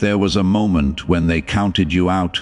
There was a moment when they counted you out,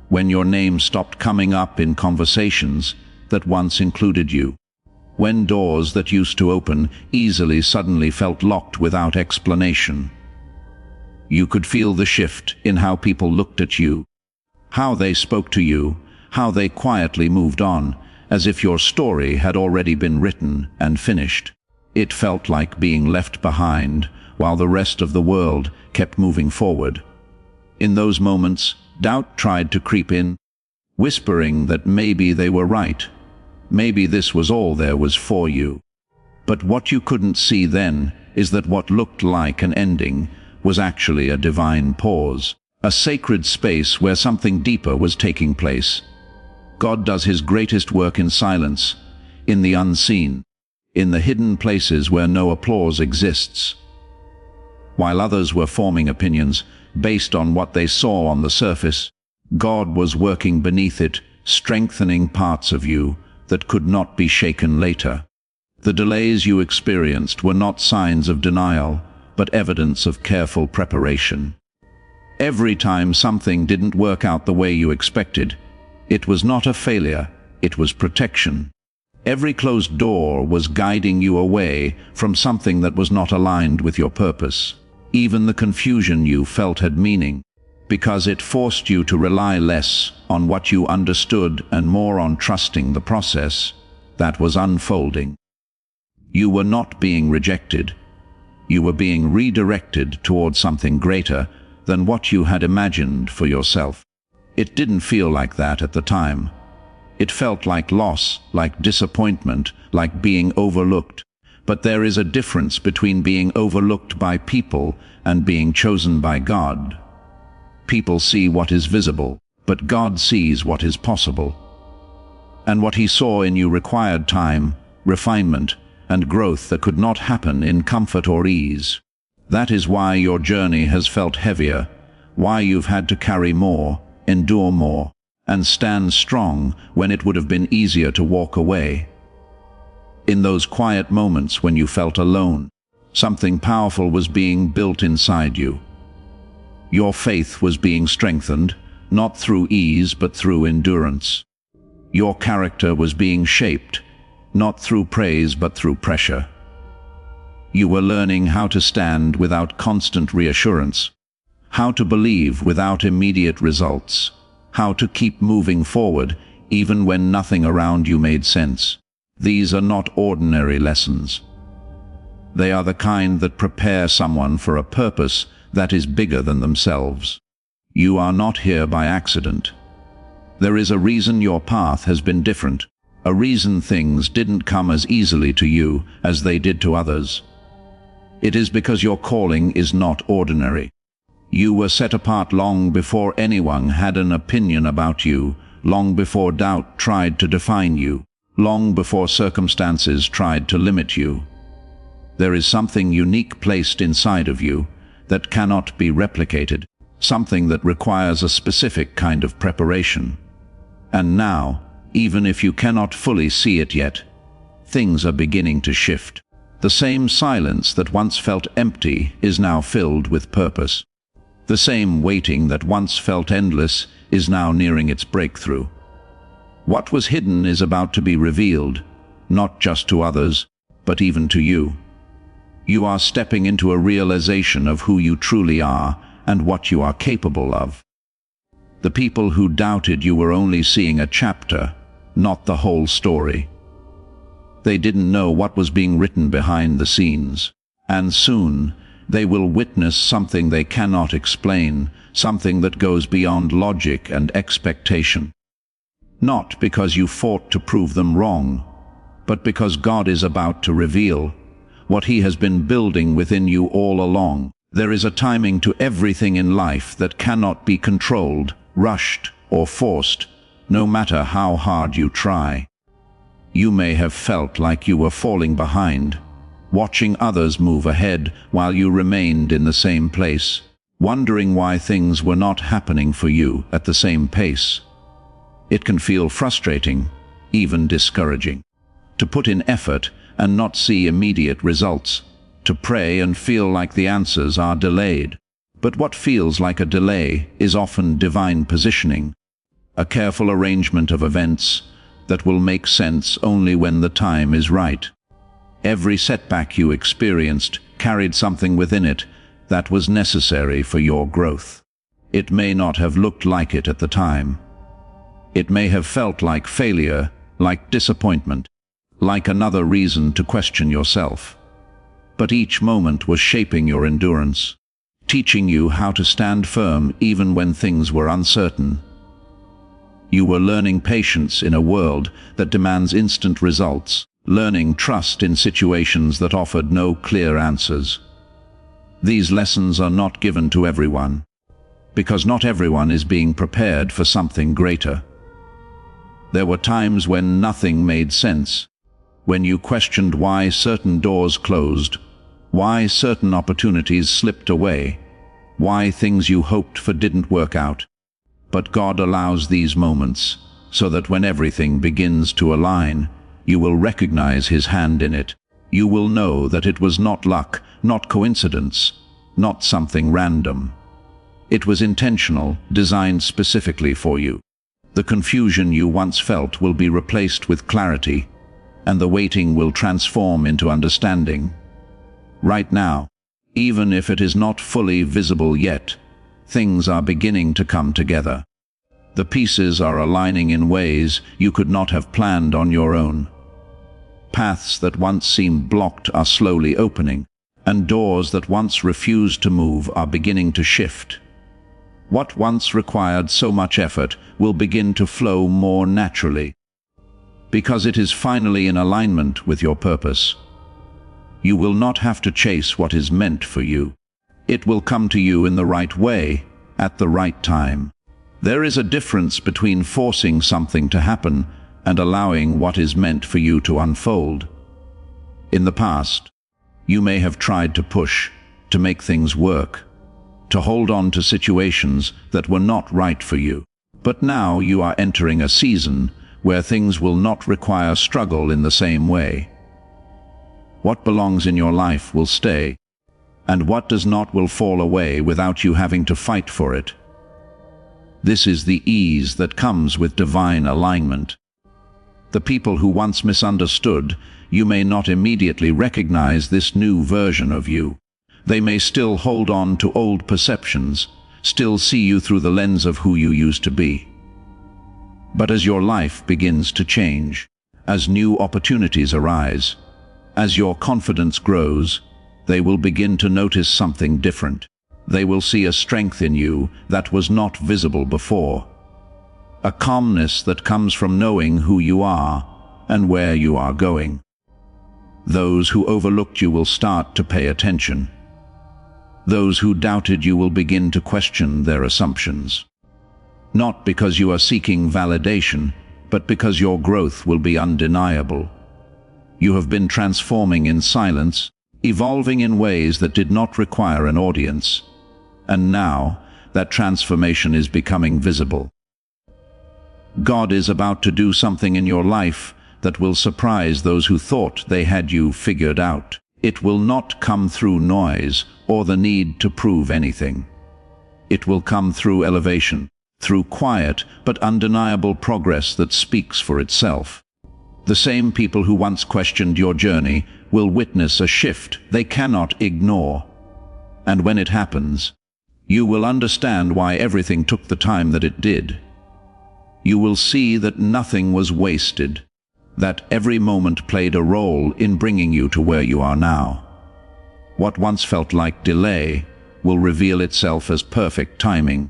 when your name stopped coming up in conversations that once included you, when doors that used to open easily suddenly felt locked without explanation. You could feel the shift in how people looked at you, how they spoke to you, how they quietly moved on, as if your story had already been written and finished. It felt like being left behind while the rest of the world kept moving forward. In those moments, doubt tried to creep in, whispering that maybe they were right. Maybe this was all there was for you. But what you couldn't see then is that what looked like an ending was actually a divine pause, a sacred space where something deeper was taking place. God does his greatest work in silence, in the unseen, in the hidden places where no applause exists. While others were forming opinions based on what they saw on the surface, God was working beneath it, strengthening parts of you that could not be shaken later. The delays you experienced were not signs of denial, but evidence of careful preparation. Every time something didn't work out the way you expected, it was not a failure, it was protection. Every closed door was guiding you away from something that was not aligned with your purpose. Even the confusion you felt had meaning, because it forced you to rely less on what you understood and more on trusting the process that was unfolding. You were not being rejected. You were being redirected toward something greater than what you had imagined for yourself. It didn't feel like that at the time. It felt like loss, like disappointment, like being overlooked. But there is a difference between being overlooked by people and being chosen by God. People see what is visible, but God sees what is possible. And what he saw in you required time, refinement, and growth that could not happen in comfort or ease. That is why your journey has felt heavier, why you've had to carry more, endure more, and stand strong when it would have been easier to walk away. In those quiet moments when you felt alone, something powerful was being built inside you. Your faith was being strengthened, not through ease but through endurance. Your character was being shaped, not through praise but through pressure. You were learning how to stand without constant reassurance, how to believe without immediate results, how to keep moving forward even when nothing around you made sense. These are not ordinary lessons. They are the kind that prepare someone for a purpose that is bigger than themselves. You are not here by accident. There is a reason your path has been different, a reason things didn't come as easily to you as they did to others. It is because your calling is not ordinary. You were set apart long before anyone had an opinion about you, long before doubt tried to define you, long before circumstances tried to limit you. There is something unique placed inside of you that cannot be replicated, something that requires a specific kind of preparation. And now, even if you cannot fully see it yet, things are beginning to shift. The same silence that once felt empty is now filled with purpose. The same waiting that once felt endless is now nearing its breakthrough. What was hidden is about to be revealed, not just to others, but even to you. You are stepping into a realization of who you truly are and what you are capable of. The people who doubted you were only seeing a chapter, not the whole story. They didn't know what was being written behind the scenes, and soon they will witness something they cannot explain, something that goes beyond logic and expectation. Not because you fought to prove them wrong, but because God is about to reveal what he has been building within you all along. There is a timing to everything in life that cannot be controlled, rushed, or forced, no matter how hard you try. You may have felt like you were falling behind, watching others move ahead while you remained in the same place, wondering why things were not happening for you at the same pace. It can feel frustrating, even discouraging, to put in effort and not see immediate results, to pray and feel like the answers are delayed. But what feels like a delay is often divine positioning, a careful arrangement of events that will make sense only when the time is right. Every setback you experienced carried something within it that was necessary for your growth. It may not have looked like it at the time. It may have felt like failure, like disappointment, like another reason to question yourself. But each moment was shaping your endurance, teaching you how to stand firm even when things were uncertain. You were learning patience in a world that demands instant results, learning trust in situations that offered no clear answers. These lessons are not given to everyone, because not everyone is being prepared for something greater. There were times when nothing made sense, when you questioned why certain doors closed, why certain opportunities slipped away, why things you hoped for didn't work out. But God allows these moments so that when everything begins to align, you will recognize His hand in it. You will know that it was not luck, not coincidence, not something random. It was intentional, designed specifically for you. The confusion you once felt will be replaced with clarity, and the waiting will transform into understanding. Right now, even if it is not fully visible yet, things are beginning to come together. The pieces are aligning in ways you could not have planned on your own. Paths that once seemed blocked are slowly opening, and doors that once refused to move are beginning to shift. What once required so much effort will begin to flow more naturally, because it is finally in alignment with your purpose. You will not have to chase what is meant for you. It will come to you in the right way, at the right time. There is a difference between forcing something to happen and allowing what is meant for you to unfold. In the past, you may have tried to push, to make things work, to hold on to situations that were not right for you. But now you are entering a season where things will not require struggle in the same way. What belongs in your life will stay, and what does not will fall away without you having to fight for it. This is the ease that comes with divine alignment. The people who once misunderstood you may not immediately recognize this new version of you. They may still hold on to old perceptions, still see you through the lens of who you used to be. But as your life begins to change, as new opportunities arise, as your confidence grows, they will begin to notice something different. They will see a strength in you that was not visible before. A calmness that comes from knowing who you are and where you are going. Those who overlooked you will start to pay attention. Those who doubted you will begin to question their assumptions. Not because you are seeking validation, but because your growth will be undeniable. You have been transforming in silence, evolving in ways that did not require an audience. And now, that transformation is becoming visible. God is about to do something in your life that will surprise those who thought they had you figured out. It will not come through noise or the need to prove anything. It will come through elevation, through quiet but undeniable progress that speaks for itself. The same people who once questioned your journey will witness a shift they cannot ignore. And when it happens, you will understand why everything took the time that it did. You will see that nothing was wasted, that every moment played a role in bringing you to where you are now. What once felt like delay will reveal itself as perfect timing,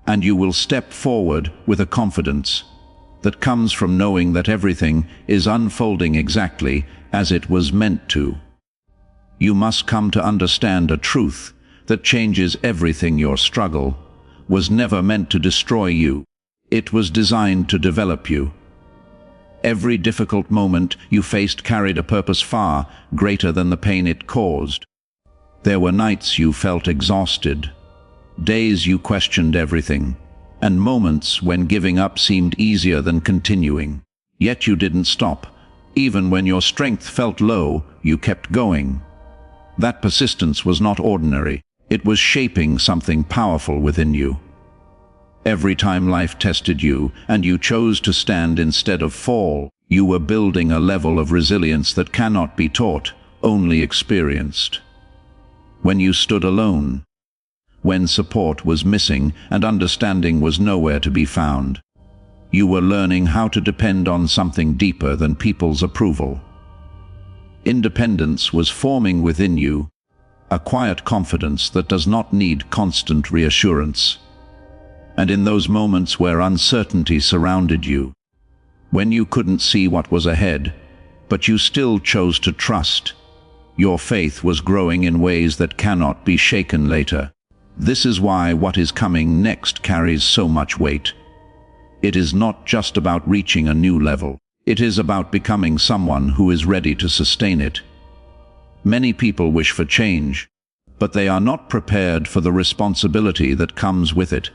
and you will step forward with a confidence that comes from knowing that everything is unfolding exactly as it was meant to. You must come to understand a truth that changes everything. Your struggle was never meant to destroy you. It was designed to develop you. Every difficult moment you faced carried a purpose far greater than the pain it caused. There were nights you felt exhausted, days you questioned everything, and moments when giving up seemed easier than continuing. Yet you didn't stop. Even when your strength felt low, you kept going. That persistence was not ordinary. It was shaping something powerful within you. Every time life tested you and you chose to stand instead of fall, you were building a level of resilience that cannot be taught, only experienced. When you stood alone, when support was missing and understanding was nowhere to be found, you were learning how to depend on something deeper than people's approval. Independence was forming within you, a quiet confidence that does not need constant reassurance. And in those moments where uncertainty surrounded you, when you couldn't see what was ahead, but you still chose to trust, your faith was growing in ways that cannot be shaken later. This is why what is coming next carries so much weight. It is not just about reaching a new level. It is about becoming someone who is ready to sustain it. Many people wish for change, but they are not prepared for the responsibility that comes with it.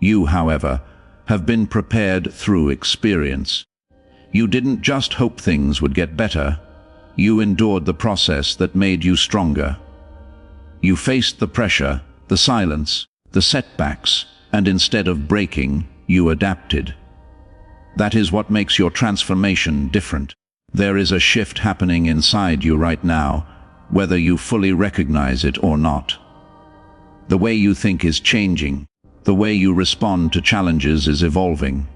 You, however, have been prepared through experience. You didn't just hope things would get better. You endured the process that made you stronger. You faced the pressure, the silence, the setbacks, and instead of breaking, you adapted. That is what makes your transformation different. There is a shift happening inside you right now, whether you fully recognize it or not. The way you think is changing. The way you respond to challenges is evolving.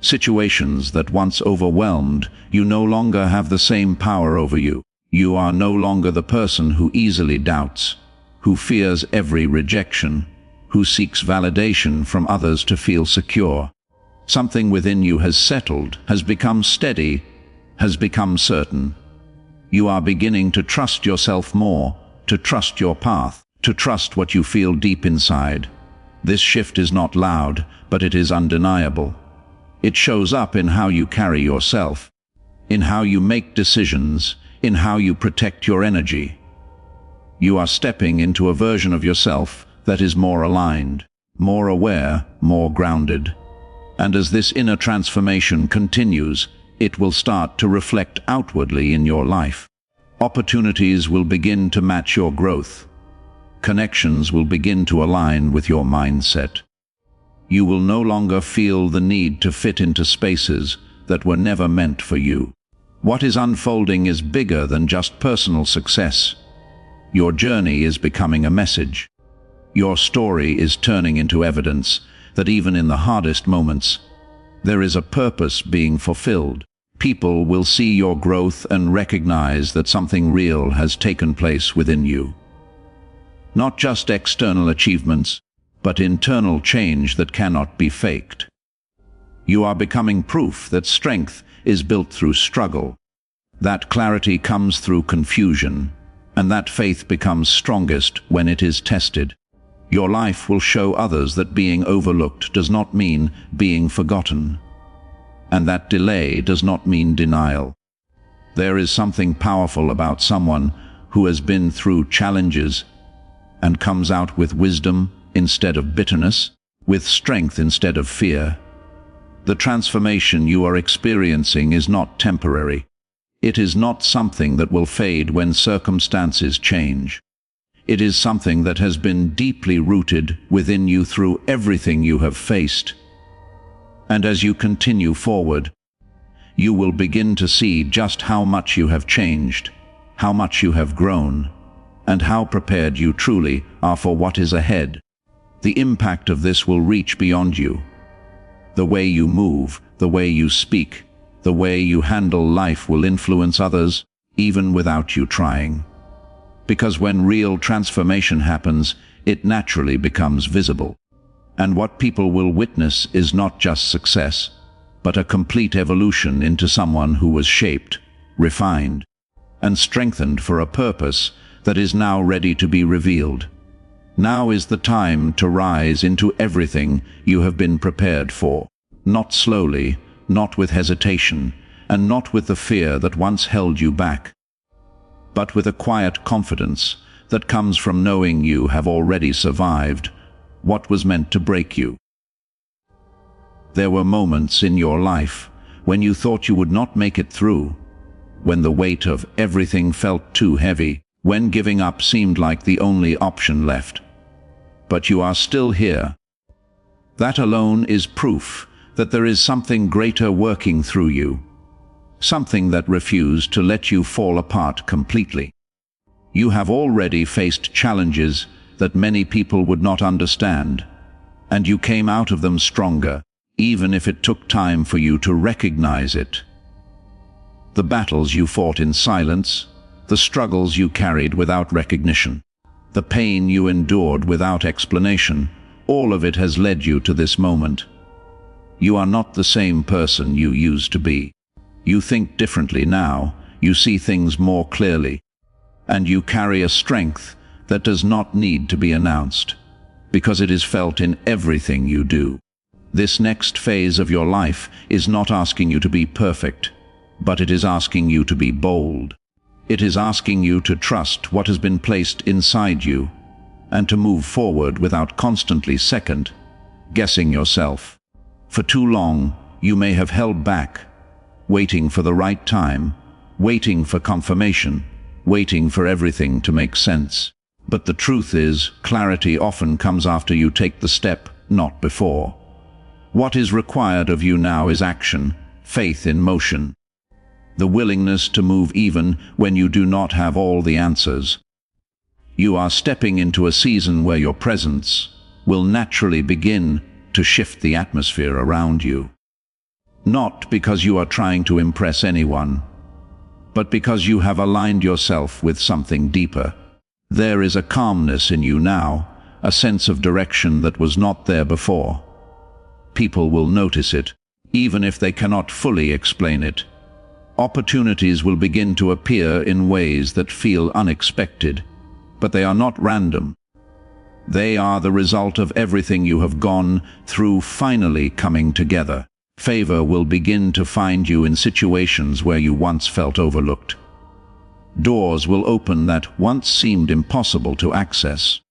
Situations that once overwhelmed you no longer have the same power over you. You are no longer the person who easily doubts, who fears every rejection, who seeks validation from others to feel secure. Something within you has settled, has become steady, has become certain. You are beginning to trust yourself more, to trust your path, to trust what you feel deep inside. This shift is not loud, but it is undeniable. It shows up in how you carry yourself, in how you make decisions, in how you protect your energy. You are stepping into a version of yourself that is more aligned, more aware, more grounded. And as this inner transformation continues, it will start to reflect outwardly in your life. Opportunities will begin to match your growth. Connections will begin to align with your mindset. You will no longer feel the need to fit into spaces that were never meant for you. What is unfolding is bigger than just personal success. Your journey is becoming a message. Your story is turning into evidence that even in the hardest moments, there is a purpose being fulfilled. People will see your growth and recognize that something real has taken place within you. Not just external achievements, but internal change that cannot be faked. You are becoming proof that strength is built through struggle, that clarity comes through confusion, and that faith becomes strongest when it is tested. Your life will show others that being overlooked does not mean being forgotten, and that delay does not mean denial. There is something powerful about someone who has been through challenges and comes out with wisdom instead of bitterness, with strength instead of fear. The transformation you are experiencing is not temporary. It is not something that will fade when circumstances change. It is something that has been deeply rooted within you through everything you have faced. And as you continue forward, you will begin to see just how much you have changed, how much you have grown, and how prepared you truly are for what is ahead. The impact of this will reach beyond you. The way you move, the way you speak, the way you handle life will influence others, even without you trying. Because when real transformation happens, it naturally becomes visible. And what people will witness is not just success, but a complete evolution into someone who was shaped, refined, and strengthened for a purpose that is now ready to be revealed. Now is the time to rise into everything you have been prepared for, not slowly, not with hesitation, and not with the fear that once held you back, but with a quiet confidence that comes from knowing you have already survived what was meant to break you. There were moments in your life when you thought you would not make it through, when the weight of everything felt too heavy. when giving up seemed like the only option left. But you are still here. That alone is proof that there is something greater working through you, something that refused to let you fall apart completely. You have already faced challenges that many people would not understand, and you came out of them stronger, even if it took time for you to recognize it. The battles you fought in silence, the struggles you carried without recognition, the pain you endured without explanation, all of it has led you to this moment. You are not the same person you used to be. You think differently now, you see things more clearly, and you carry a strength that does not need to be announced, because it is felt in everything you do. This next phase of your life is not asking you to be perfect, but it is asking you to be bold. It is asking you to trust what has been placed inside you, and to move forward without constantly second-guessing yourself. For too long, you may have held back, waiting for the right time, waiting for confirmation, waiting for everything to make sense. But the truth is, clarity often comes after you take the step, not before. What is required of you now is action, faith in motion, the willingness to move even when you do not have all the answers. You are stepping into a season where your presence will naturally begin to shift the atmosphere around you. Not because you are trying to impress anyone, but because you have aligned yourself with something deeper. There is a calmness in you now, a sense of direction that was not there before. People will notice it, even if they cannot fully explain it. Opportunities will begin to appear in ways that feel unexpected, but they are not random. They are the result of everything you have gone through finally coming together. Favor will begin to find you in situations where you once felt overlooked. Doors will open that once seemed impossible to access.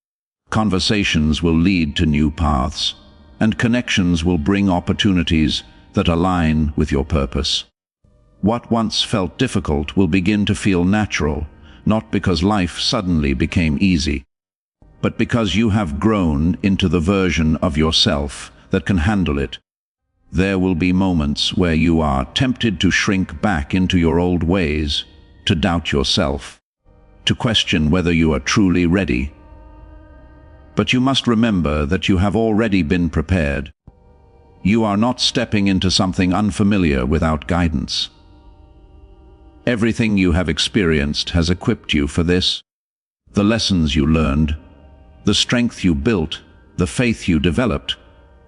Conversations will lead to new paths, and connections will bring opportunities that align with your purpose. What once felt difficult will begin to feel natural, not because life suddenly became easy, but because you have grown into the version of yourself that can handle it. There will be moments where you are tempted to shrink back into your old ways, to doubt yourself, to question whether you are truly ready. But you must remember that you have already been prepared. You are not stepping into something unfamiliar without guidance. Everything you have experienced has equipped you for this. The lessons you learned, the strength you built, the faith you developed,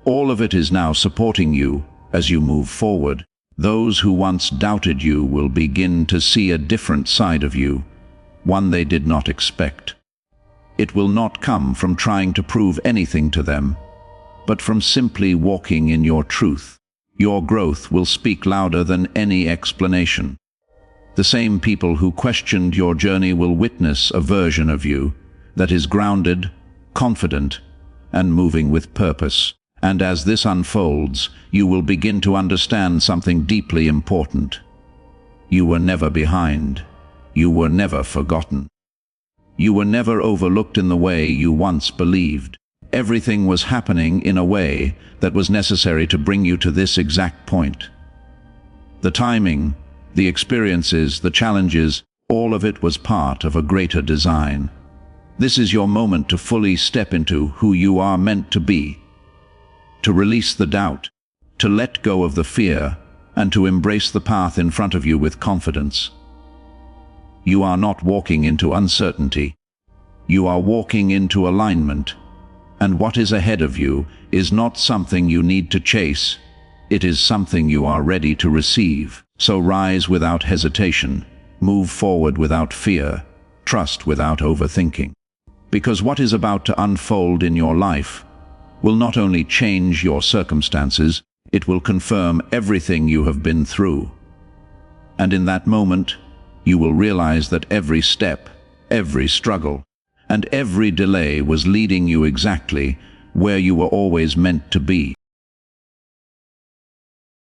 all of it is now supporting you as you move forward. Those who once doubted you will begin to see a different side of you, one they did not expect. It will not come from trying to prove anything to them, but from simply walking in your truth. Your growth will speak louder than any explanation. The same people who questioned your journey will witness a version of you that is grounded, confident, and moving with purpose. And as this unfolds, you will begin to understand something deeply important. You were never behind. You were never forgotten. You were never overlooked in the way you once believed. Everything was happening in a way that was necessary to bring you to this exact point. The timing, the experiences, the challenges, all of it was part of a greater design. This is your moment to fully step into who you are meant to be, to release the doubt, to let go of the fear, and to embrace the path in front of you with confidence. You are not walking into uncertainty. You are walking into alignment, and what is ahead of you is not something you need to chase. It is something you are ready to receive. So rise without hesitation, move forward without fear, trust without overthinking. Because what is about to unfold in your life will not only change your circumstances, it will confirm everything you have been through. And in that moment, you will realize that every step, every struggle, and every delay was leading you exactly where you were always meant to be.